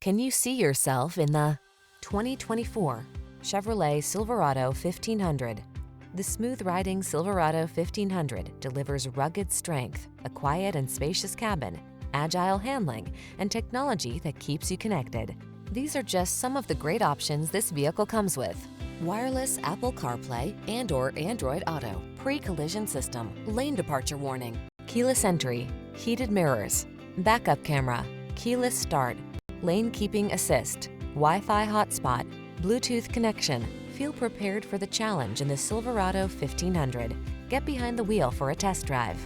Can you see yourself in the 2024 Chevrolet Silverado 1500? The smooth-riding Silverado 1500 delivers rugged strength, a quiet and spacious cabin, agile handling, and technology that keeps you connected. These are just some of the great options this vehicle comes with: wireless Apple Carplay and/or Android Auto, pre-collision system, lane departure warning, keyless entry, heated mirrors, backup camera, keyless start, lane keeping assist, Wi-Fi hotspot, Bluetooth connection. Feel prepared for the challenge in the Silverado 1500. Get behind the wheel for a test drive.